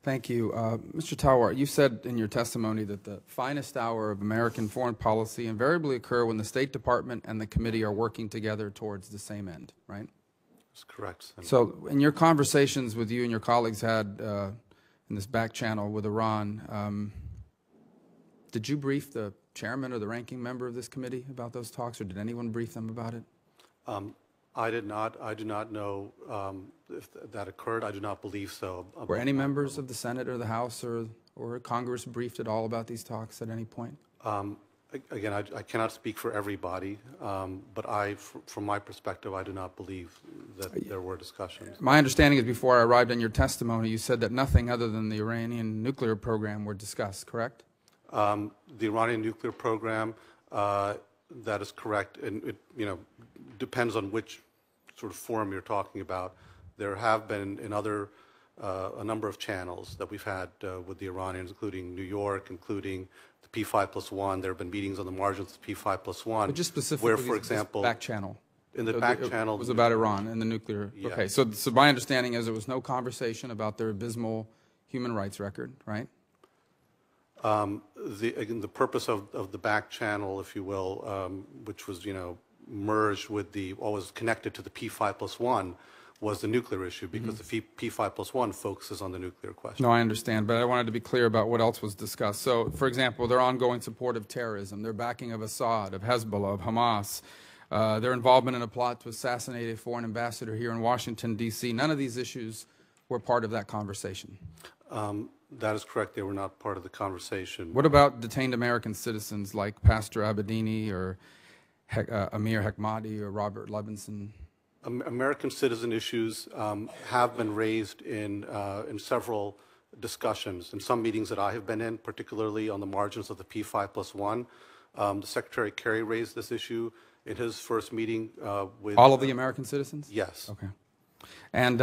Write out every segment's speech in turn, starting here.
Thank you. Mr. Tawar, you said in your testimony that the finest hour of American foreign policy invariably occur when the State Department and the committee are working together towards the same end, right? That's correct, Senator. So in your conversations with you and your colleagues had in this back channel with Iran, did you brief the chairman or the ranking member of this committee about those talks, or did anyone brief them about it? I did not. I do not know if that occurred. I do not believe so. Were any members of the Senate or the House or Congress briefed at all about these talks at any point? Again, I cannot speak for everybody, but from my perspective, I do not believe that there were discussions. My understanding is before I arrived in your testimony, you said that nothing other than the Iranian nuclear program were discussed, correct? The Iranian nuclear program, that is correct, and it depends on which sort of forum you're talking about. There have been in other a number of channels that we've had with the Iranians, including New York, including the P5+1. There have been meetings on the margins of the P5+1. But just specifically, where, for example, back channel. In the back channel, it was about Iran and the nuclear. Yeah. Okay, so my understanding is there was no conversation about their abysmal human rights record, right? Again, the purpose of the back channel, if you will, which was merged with what was connected to the P5+1, was the nuclear issue, because the P5+1 focuses on the nuclear question. No, I understand, but I wanted to be clear about what else was discussed. So, for example, their ongoing support of terrorism, their backing of Assad, of Hezbollah, of Hamas, their involvement in a plot to assassinate a foreign ambassador here in Washington, D.C. None of these issues were part of that conversation. That is correct. They were not part of the conversation. What about detained American citizens like Pastor Abedini or Amir Hekmati or Robert Levinson? American citizen issues have been raised in several discussions, in some meetings that I have been in, particularly on the margins of the P5+1. The Secretary Kerry raised this issue in his first meeting with... All of the American citizens? Yes. Okay. And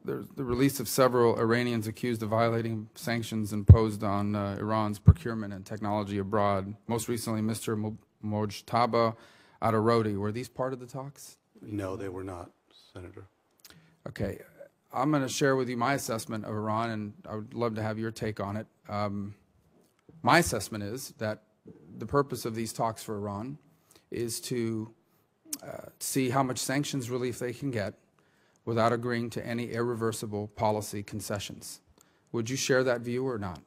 the release of several Iranians accused of violating sanctions imposed on Iran's procurement and technology abroad, most recently Mr. Mojtaba Adarodi. Were these part of the talks? No, they were not, Senator. Okay. I'm going to share with you my assessment of Iran, and I would love to have your take on it. My assessment is that the purpose of these talks for Iran is to see how much sanctions relief they can get without agreeing to any irreversible policy concessions. Would you share that view or not,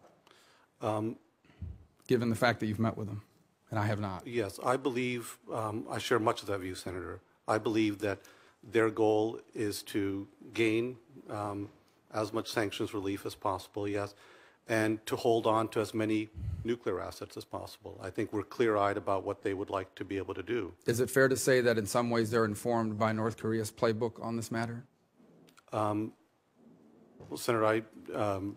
given the fact that you've met with them, and I have not? Yes, I believe, I share much of that view, Senator. I believe that their goal is to gain as much sanctions relief as possible, yes, and to hold on to as many nuclear assets as possible. I think we're clear-eyed about what they would like to be able to do. Is it fair to say that in some ways they're informed by North Korea's playbook on this matter? Well, Senator, I'm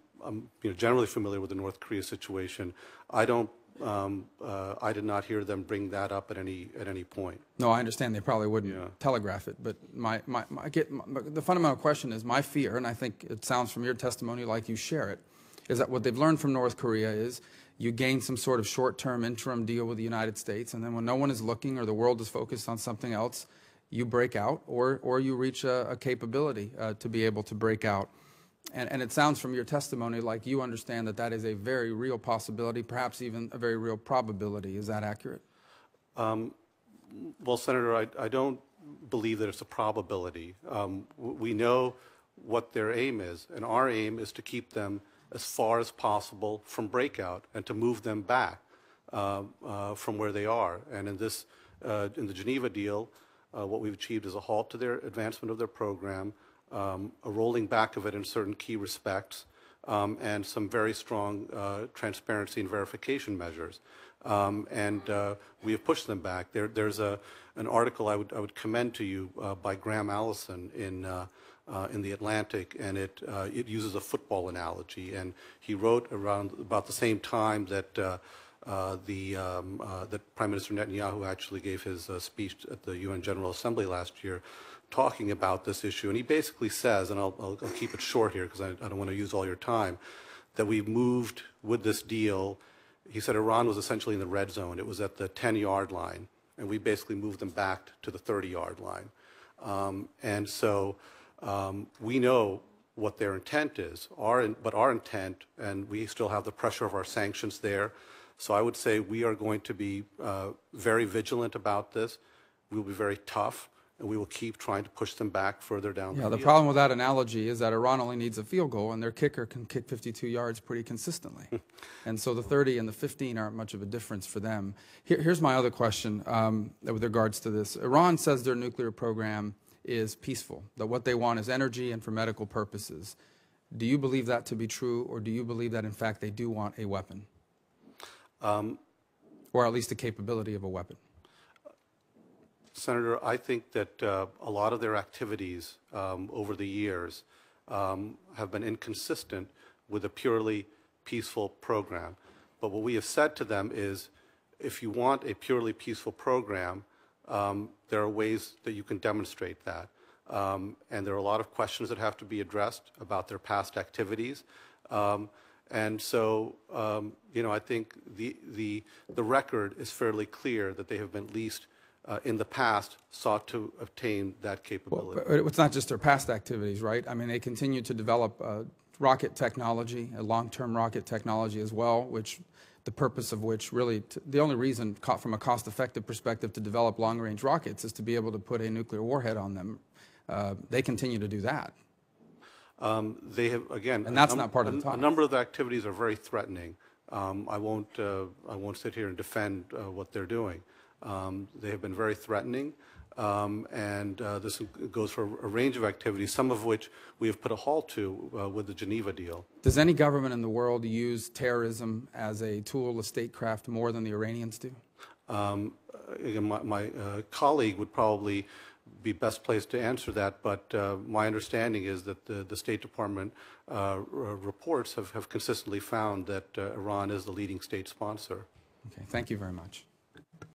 generally familiar with the North Korea situation. I did not hear them bring that up at any point. No, I understand they probably wouldn't telegraph it, but the fundamental question is my fear, and I think it sounds from your testimony like you share it, is that what they've learned from North Korea is you gain some sort of short-term interim deal with the United States, and then when no one is looking or the world is focused on something else, you break out or you reach a capability to be able to break out. And it sounds from your testimony like you understand that that is a very real possibility, perhaps even a very real probability. Is that accurate? Well, Senator, I don't believe that it's a probability. We know what their aim is, and our aim is to keep them as far as possible from breakout and to move them back from where they are. And in the Geneva deal, what we've achieved is a halt to their advancement of their program, a rolling back of it in certain key respects, and some very strong transparency and verification measures. And we have pushed them back. There's an article I would commend to you by Graham Allison in the Atlantic, and it uses a football analogy. And he wrote around about the same time that that Prime Minister Netanyahu actually gave his speech at the UN General Assembly last year, talking about this issue. And he basically says, and I'll keep it short here because I don't want to use all your time, that we've moved with this deal. He said Iran was essentially in the red zone. It was at the 10-yard line, and we basically moved them back to the 30-yard line. And so we know what their intent is. But our intent, and we still have the pressure of our sanctions there, so I would say we are going to be very vigilant about this. We will be very tough, and we will keep trying to push them back further down the Yeah, the field. problem with that analogy is that Iran only needs a field goal, and their kicker can kick 52 yards pretty consistently. And so the 30 and the 15 aren't much of a difference for them. Here's my other question with regards to this. Iran says their nuclear program is peaceful, that what they want is energy and for medical purposes. Do you believe that to be true, or do you believe that, in fact, they do want a weapon? Or at least the capability of a weapon? Senator, I think that a lot of their activities over the years have been inconsistent with a purely peaceful program. But what we have said to them is, if you want a purely peaceful program, there are ways that you can demonstrate that. And there are a lot of questions that have to be addressed about their past activities. And so, I think the record is fairly clear that they have been at least in the past sought to obtain that capability. Well, it's not just their past activities, right? I mean, they continue to develop rocket technology, a long-term rocket technology as well, which the purpose of which really, the only reason from a cost-effective perspective to develop long-range rockets is to be able to put a nuclear warhead on them. They continue to do that. They have, again, and that's not part of the talk. A number of the activities are very threatening. I won't sit here and defend what they're doing. They have been very threatening, and this goes for a range of activities, some of which we have put a halt to with the Geneva deal. Does any government in the world use terrorism as a tool of statecraft more than the Iranians do? Again, my colleague would probably be best placed to answer that, but my understanding is that the State Department reports have consistently found that Iran is the leading state sponsor. Okay, thank you very much.